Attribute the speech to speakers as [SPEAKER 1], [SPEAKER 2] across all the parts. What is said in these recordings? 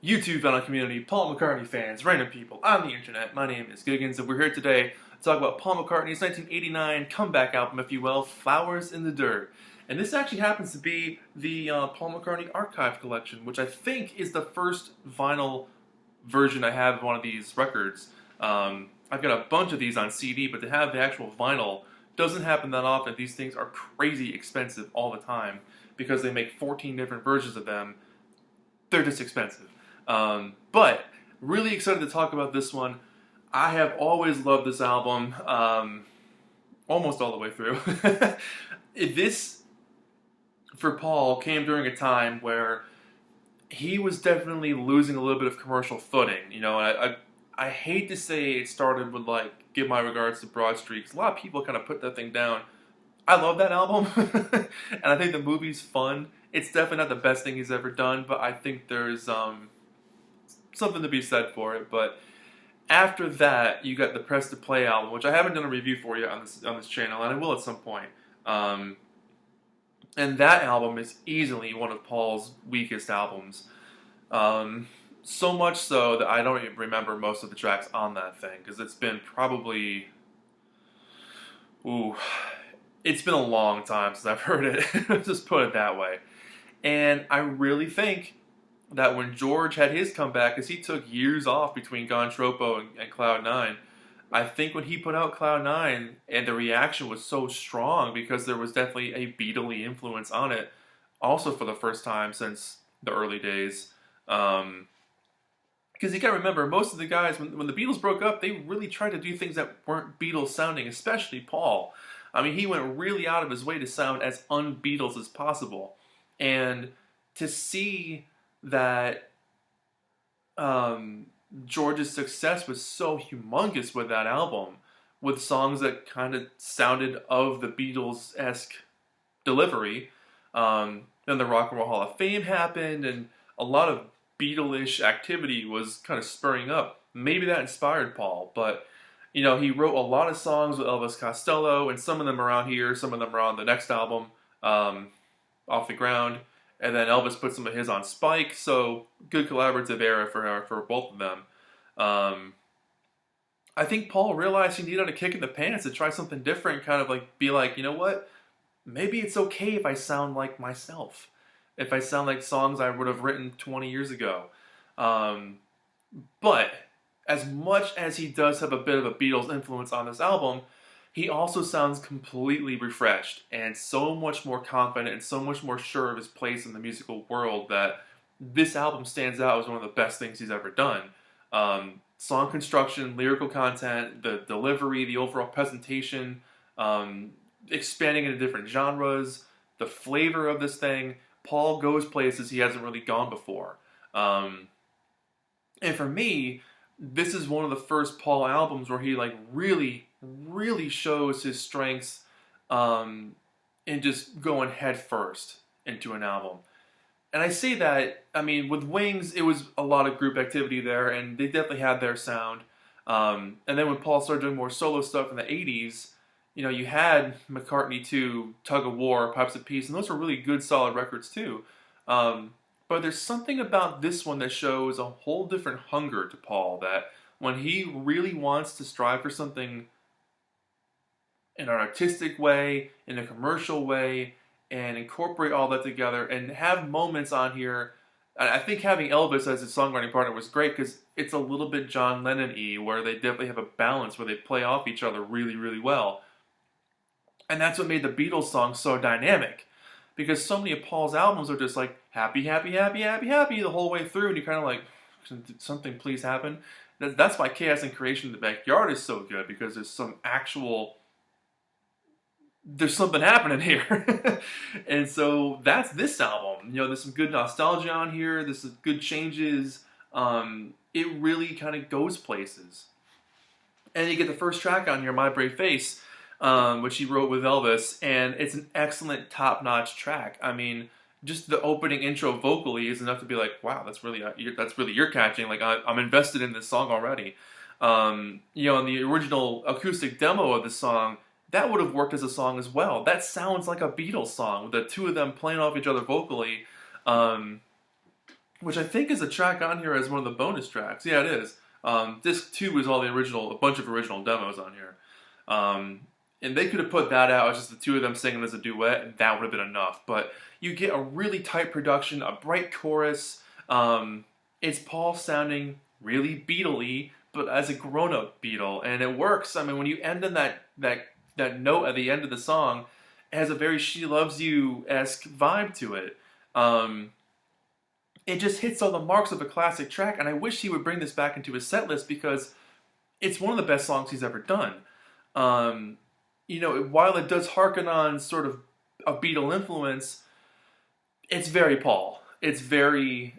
[SPEAKER 1] YouTube vinyl community, Paul McCartney fans, random people on the internet. My name is Giggens, and we're here today to talk about Paul McCartney's 1989 comeback album, if you will, Flowers in the Dirt. And this actually happens to be the Paul McCartney Archive Collection, which I think is the first vinyl version I have of one of these records. I've got a bunch of these on CD, but to have the actual vinyl doesn't happen that often. These things are crazy expensive all the time because they make 14 different versions of them. They're just expensive. But really excited to talk about this one. I have always loved this album, almost all the way through. This, for Paul, came during a time where he was definitely losing a little bit of commercial footing. You know, I hate to say it started with, like, Give My Regards to Broad Street, because a lot of people kind of put that thing down. I love that album, and I think the movie's fun. It's definitely not the best thing he's ever done, but I think there's something to be said for it. But after that, you got the Press to Play album, which I haven't done a review for you on this channel, and I will at some point. And that album is easily one of Paul's weakest albums. So much so that I don't even remember most of the tracks on that thing, because it's been probably... It's been a long time since I've heard it. Just put it that way. And I really think that when George had his comeback, because he took years off between Gone Tropo and Cloud 9, I think when he put out Cloud 9, and the reaction was so strong because there was definitely a Beatle-y influence on it, also for the first time since the early days. Because you gotta remember, most of the guys, when the Beatles broke up, they really tried to do things that weren't Beatles sounding, especially Paul. I mean, he went really out of his way to sound as un-Beatles as possible. And to see that George's success was so humongous with that album, with songs that kind of sounded of the Beatles-esque delivery, then the Rock and Roll Hall of Fame happened, and a lot of Beatle-ish activity was kind of spurring up. Maybe that inspired Paul, but you know, he wrote a lot of songs with Elvis Costello, and some of them are on here, some of them are on the next album, Off the Ground, and then Elvis put some of his on Spike, so good collaborative era for both of them. I think Paul realized he needed a kick in the pants to try something different, kind of like be like, you know what, maybe it's okay if I sound like myself, if I sound like songs I would have written 20 years ago. But as much as he does have a bit of a Beatles influence on this album, he also sounds completely refreshed and so much more confident and so much more sure of his place in the musical world that this album stands out as one of the best things he's ever done. Song construction, lyrical content, the delivery, the overall presentation, expanding into different genres, the flavor of this thing. Paul goes places he hasn't really gone before. And for me, this is one of the first Paul albums where he like really shows his strengths in just going head first into an album. And I say that, I mean, with Wings, it was a lot of group activity there, and they definitely had their sound. And then when Paul started doing more solo stuff in the 80s, you know, you had McCartney 2, Tug of War, Pipes of Peace, and those were really good, solid records too. But there's something about this one that shows a whole different hunger to Paul, that when he really wants to strive for something in an artistic way, in a commercial way, and incorporate all that together, and have moments on here. I think having Elvis as his songwriting partner was great, because it's a little bit John Lennon-y, where they definitely have a balance, where they play off each other really well. And that's what made the Beatles songs so dynamic. Because so many of Paul's albums are just like happy the whole way through, and you're kind of like, did something please happen? That's why Chaos and Creation in the Backyard is so good, because there's something happening here. And so that's this album. You know, there's some good nostalgia on here, there's some good changes. It really kind of goes places. And you get the first track on here, My Brave Face, which he wrote with Elvis, and it's an excellent, top-notch track. I mean, just the opening intro vocally is enough to be like, wow, that's really ear catching. Like, I'm invested in this song already. You know, in the original acoustic demo of the song, that would have worked as a song as well. That sounds like a Beatles song with the two of them playing off each other vocally. which I think is a track on here as one of the bonus tracks. Yeah, it is. Disc 2 is all the original, a bunch of original demos on here. And they could have put that out as just the two of them singing as a duet, and that would have been enough. But you get a really tight production, a bright chorus. It's Paul sounding really Beatle-y, but as a grown-up Beatle, and it works. I mean, when you end on that note at the end of the song, it has a very "She Loves You"-esque vibe to it. It just hits all the marks of a classic track, and I wish he would bring this back into his set list because it's one of the best songs he's ever done. While it does harken on sort of a Beatle influence, it's very Paul. It's very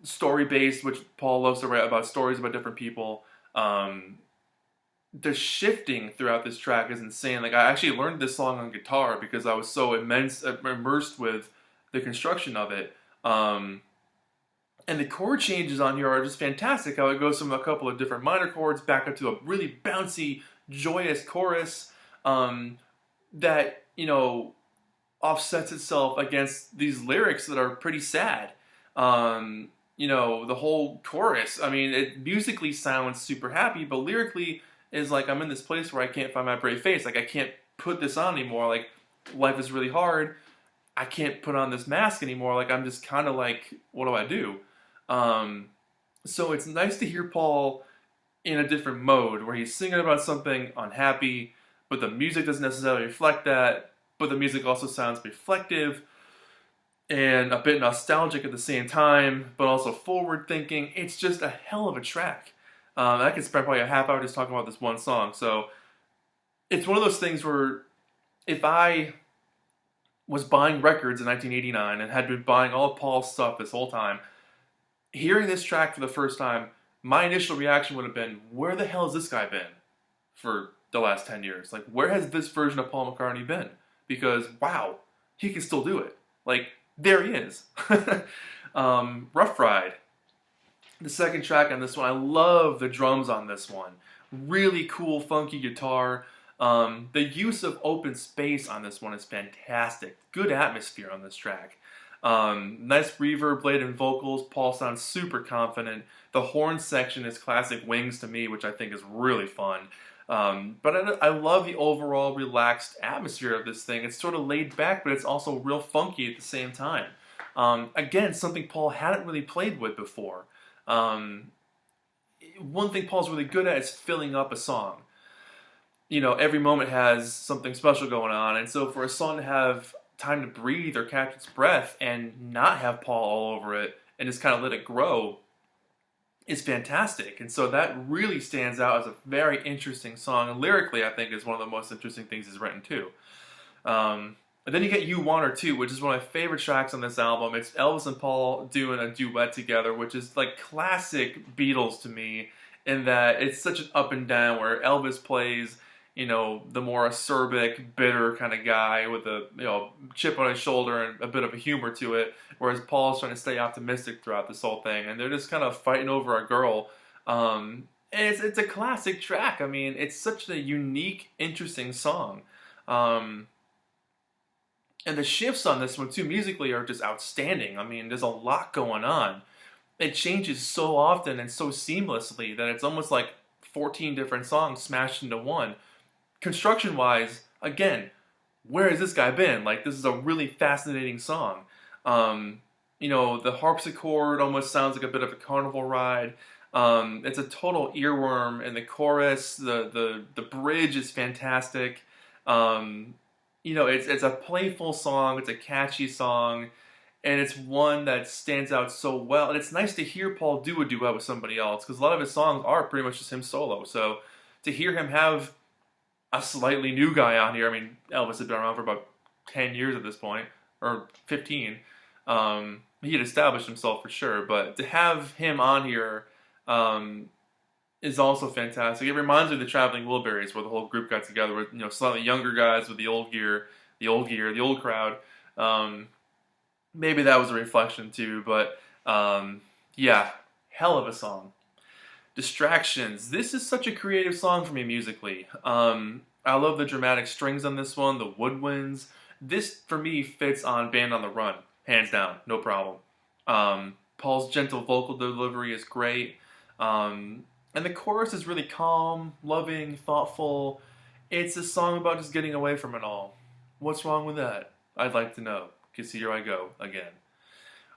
[SPEAKER 1] story-based, which Paul loves to write about stories about different people. The shifting throughout this track is insane. Like, I actually learned this song on guitar because I was so immersed with the construction of it. And the chord changes on here are just fantastic. How it goes from a couple of different minor chords back up to a really bouncy, joyous chorus that, offsets itself against these lyrics that are pretty sad. The whole chorus, I mean, it musically sounds super happy, but lyrically is like, I'm in this place where I can't find my brave face. Like, I can't put this on anymore. Like, life is really hard. I can't put on this mask anymore. Like, I'm just kind of like, what do I do? So it's nice to hear Paul in a different mode where he's singing about something unhappy, but the music doesn't necessarily reflect that, but the music also sounds reflective and a bit nostalgic at the same time, but also forward thinking. It's just a hell of a track. I could spend probably a half hour just talking about this one song. So it's one of those things where if I was buying records in 1989 and had been buying all of Paul's stuff this whole time, hearing this track for the first time, my initial reaction would have been, where the hell has this guy been for the last 10 years? Like, where has this version of Paul McCartney been? Because, wow, he can still do it. Like, there he is. Rough Ride. The second track on this one, I love the drums on this one. Really cool, funky guitar. The use of open space on this one is fantastic. Good atmosphere on this track. Nice reverb-laden vocals. Paul sounds super confident. The horn section is classic Wings to me, which I think is really fun. But I love the overall relaxed atmosphere of this thing. It's sort of laid back, but it's also real funky at the same time. Again, something Paul hadn't really played with before. One thing Paul's really good at is filling up a song. Every moment has something special going on, and so for a song to have time to breathe or catch its breath and not have Paul all over it and just kind of let it grow is fantastic. And so that really stands out as a very interesting song, and lyrically I think is one of the most interesting things he's written too. And then you get You Want Her Too, which is one of my favorite tracks on this album. It's Elvis and Paul doing a duet together, which is like classic Beatles to me, in that it's such an up and down where Elvis plays, the more acerbic, bitter kind of guy with a, chip on his shoulder and a bit of a humor to it, whereas Paul's trying to stay optimistic throughout this whole thing, and they're just kind of fighting over a girl. And it's a classic track. I mean, it's such a unique, interesting song. And the shifts on this one, too, musically are just outstanding. I mean, there's a lot going on. It changes so often and so seamlessly that it's almost like 14 different songs smashed into one. Construction-wise, again, where has this guy been? Like, this is a really fascinating song. The harpsichord almost sounds like a bit of a carnival ride. It's a total earworm, and the chorus, the bridge is fantastic. It's a playful song, it's a catchy song, and it's one that stands out so well. And it's nice to hear Paul do a duet with somebody else, because a lot of his songs are pretty much just him solo. So to hear him have a slightly new guy on here, I mean, Elvis had been around for about 10 years at this point, or 15. He had established himself for sure, but to have him on here is also fantastic. It reminds me of the Traveling Wilburys, where the whole group got together with slightly younger guys with the old crowd. Maybe that was a reflection too, but yeah, hell of a song. Distractions. This is such a creative song for me musically. I love the dramatic strings on this one, the woodwinds. This, for me, fits on Band on the Run, hands down, no problem. Paul's gentle vocal delivery is great. And the chorus is really calm, loving, thoughtful. It's a song about just getting away from it all. What's wrong with that? I'd like to know, because here I go again.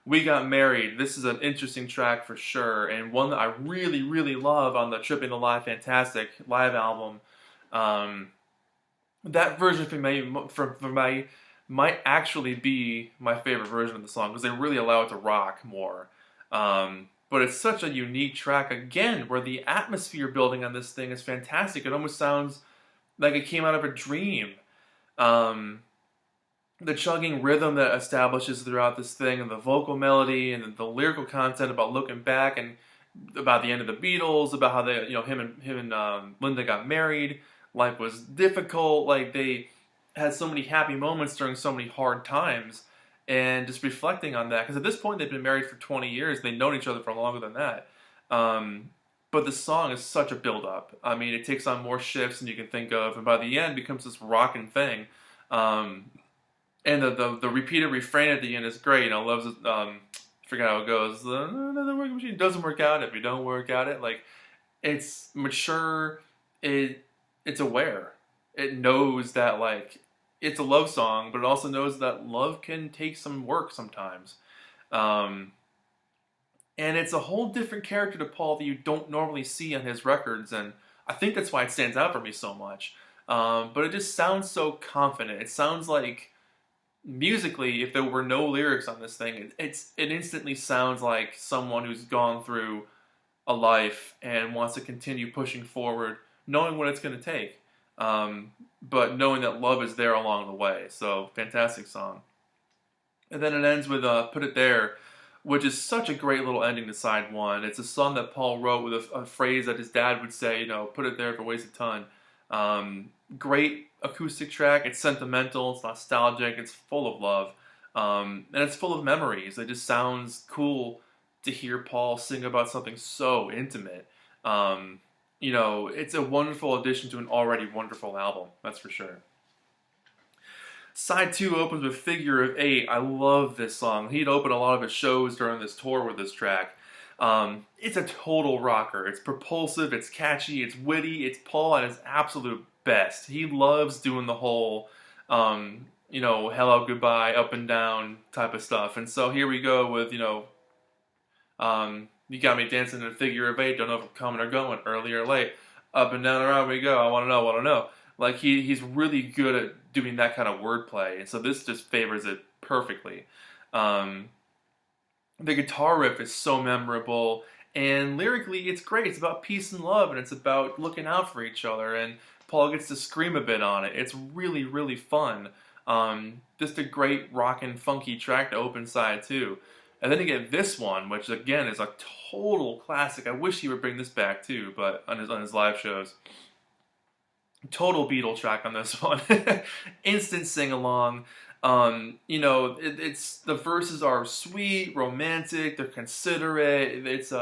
[SPEAKER 1] We Got Married. This is an interesting track for sure, and one that I really, really love on the Tripping the Live Fantastic live album. That version for my might actually be my favorite version of the song because they really allow it to rock more. But it's such a unique track again, where the atmosphere building on this thing is fantastic. It almost sounds like it came out of a dream. The chugging rhythm that establishes throughout this thing, and the vocal melody, and the lyrical content about looking back and about the end of the Beatles, about how they, him and Linda got married. Life was difficult. Like they had so many happy moments during so many hard times, and just reflecting on that, because at this point they've been married for 20 years. They've known each other for longer than that. But the song is such a build-up. I mean, it takes on more shifts than you can think of, and by the end becomes this rocking thing. And the repeated refrain at the end is great. I love it. I forget how it goes. The working machine doesn't work out if you don't work at it. Like, it's mature. It's aware. It knows that, like, it's a love song, but it also knows that love can take some work sometimes. And it's a whole different character to Paul that you don't normally see on his records, and I think that's why it stands out for me so much. But it just sounds so confident. It sounds like, musically, if there were no lyrics on this thing, it instantly sounds like someone who's gone through a life and wants to continue pushing forward, knowing what it's going to take. But knowing that love is there along the way. So, fantastic song. And then it ends with Put It There, which is such a great little ending to side one. It's a song that Paul wrote with a phrase that his dad would say, put it there if it weighs a ton. Great acoustic track. It's sentimental, it's nostalgic, it's full of love. And it's full of memories. It just sounds cool to hear Paul sing about something so intimate. It's a wonderful addition to an already wonderful album, that's for sure. Side 2 opens with Figure of Eight. I love this song. He'd open a lot of his shows during this tour with this track. It's a total rocker. It's propulsive, it's catchy, it's witty, it's Paul at his absolute best. He loves doing the whole, hello, goodbye, up and down type of stuff. And so here we go with, you got me dancing in a figure of eight, don't know if I'm coming or going, early or late. Up and down, around we go, I want to know. Like, he's really good at doing that kind of wordplay, and so this just favors it perfectly. The guitar riff is so memorable, and lyrically it's great. It's about peace and love, and it's about looking out for each other, and Paul gets to scream a bit on it. It's really, really fun. Just a great rockin' funky track to open side 2. And then you get this one, which again is a total classic. I wish he would bring this back too, but on his live shows. Total Beatle track on this one. Instant sing-along. It's the verses are sweet, romantic, they're considerate. It's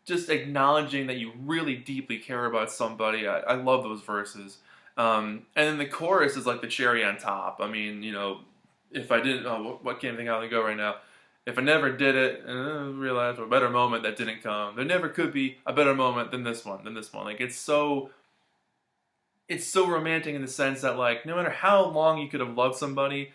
[SPEAKER 1] just acknowledging that you really deeply care about somebody. I love those verses. And then the chorus is like the cherry on top. I mean, if I didn't, what can't I think how they go right now? If I never did it, realize a better moment that didn't come. There never could be a better moment than this one. Like, it's so romantic in the sense that, like, no matter how long you could have loved somebody,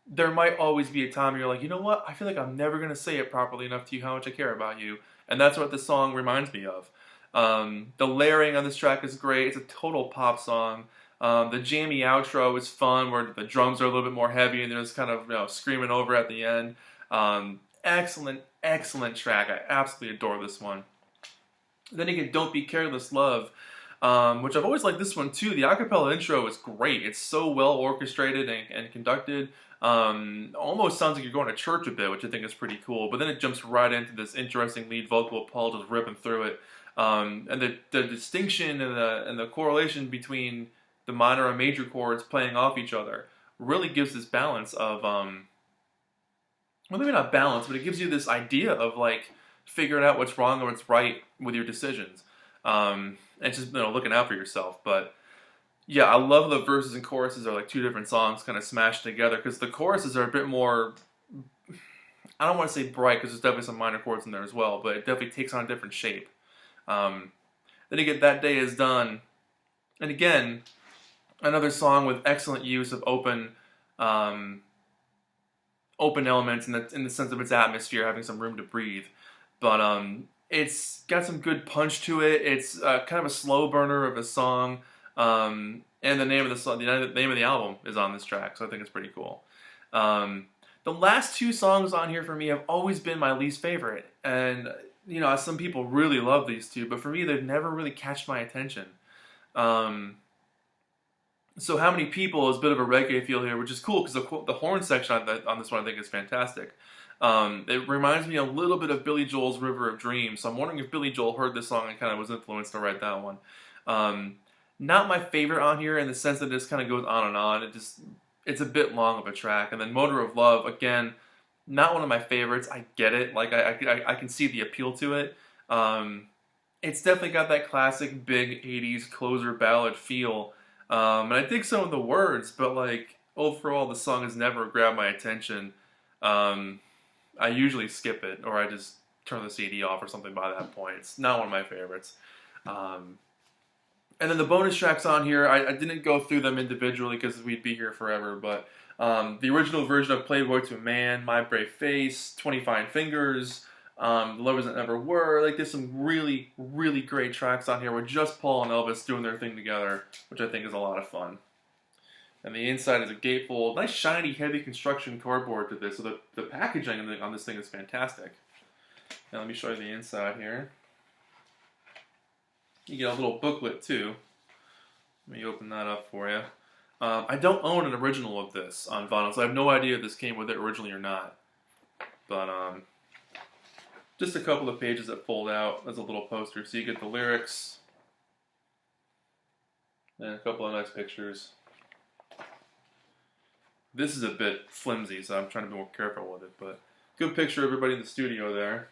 [SPEAKER 1] there might always be a time where you're like, you know what? I feel like I'm never going to say it properly enough to you how much I care about you. And that's what this song reminds me of. The layering on this track is great. It's a total pop song. The jammy outro is fun, where the drums are a little bit more heavy and there's kind of screaming over at the end. Excellent track. I absolutely adore this one. Then you get Don't Be Careless Love, which I've always liked this one too. The acapella intro is great. It's so well orchestrated and conducted. Almost sounds like you're going to church a bit, which I think is pretty cool. But then it jumps right into this interesting lead vocal of Paul just ripping through it. And the distinction and the correlation between the minor and major chords playing off each other really gives this balance of, well, maybe not balance, but it gives you this idea of, like, figuring out what's wrong or what's right with your decisions. And just, looking out for yourself. But yeah, I love the verses and choruses are like two different songs kind of smashed together, because the choruses are a bit more, I don't want to say bright because there's definitely some minor chords in there as well, but it definitely takes on a different shape. Then you get That Day Is Done, and again, another song with excellent use of open elements in the sense of its atmosphere, having some room to breathe. But it's got some good punch to it. It's kind of a slow burner of a song, and the name of the song, the name of the album is on this track, so I think it's pretty cool. The last two songs on here for me have always been my least favorite, and you know, some people really love these two, but for me, they've never really catched my attention. So How Many People is a bit of a reggae feel here, which is cool because the horn section on this one I think is fantastic. It reminds me a little bit of Billy Joel's River of Dreams, so I'm wondering if Billy Joel heard this song and kind of was influenced to write that one. Not my favorite on here in the sense that it just kind of goes on and on. It's a bit long of a track. And then Motor of Love, again, not one of my favorites. I get it. Like, I can see the appeal to it. It's definitely got that classic big 80s closer ballad feel. And I dig some of the words, but like, overall, the song has never grabbed my attention. I usually skip it, or I just turn the CD off or something by that point. It's not one of my favorites. And then the bonus tracks on here, I didn't go through them individually because we'd be here forever, but the original version of Playboy to a Man, My Brave Face, 20 Fine Fingers, The Lovers That Never Were, like there's some really, really great tracks on here with just Paul and Elvis doing their thing together, which I think is a lot of fun. And the inside is a gatefold, nice shiny heavy construction cardboard to this, so the packaging on this thing is fantastic. Now let me show you the inside here. You get a little booklet too. Let me open that up for you. I don't own an original of this on vinyl, so I have no idea if this came with it originally or not. But just a couple of pages that fold out as a little poster, so you get the lyrics and a couple of nice pictures. This is a bit flimsy, so I'm trying to be more careful with it, but good picture of everybody in the studio there.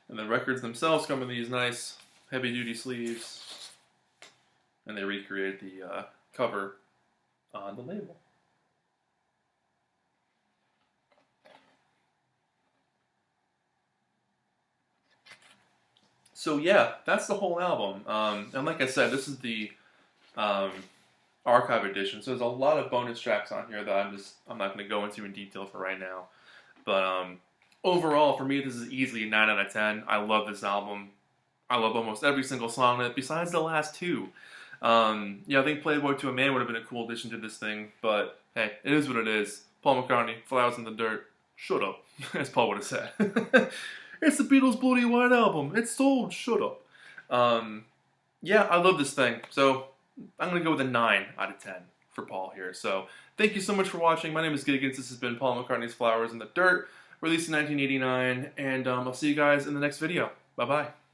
[SPEAKER 1] And the records themselves come in these nice heavy-duty sleeves, and they recreated the cover on the label. So yeah, that's the whole album. And like I said, this is the archive edition, so there's a lot of bonus tracks on here that I'm not going to go into in detail for right now. But overall, for me, this is easily a 9 out of 10. I love this album. I love almost every single song in it, besides the last two. Yeah, I think Playboy to a Man would have been a cool addition to this thing, but hey, it is what it is. Paul McCartney, Flowers in the Dirt, shut up, as Paul would have said. It's the Beatles' Bloody White Album. It's sold, shut up. Yeah, I love this thing, so I'm going to go with a 9 out of 10 for Paul here. So, thank you so much for watching. My name is Giggens. This has been Paul McCartney's Flowers in the Dirt, released in 1989, and I'll see you guys in the next video. Bye-bye.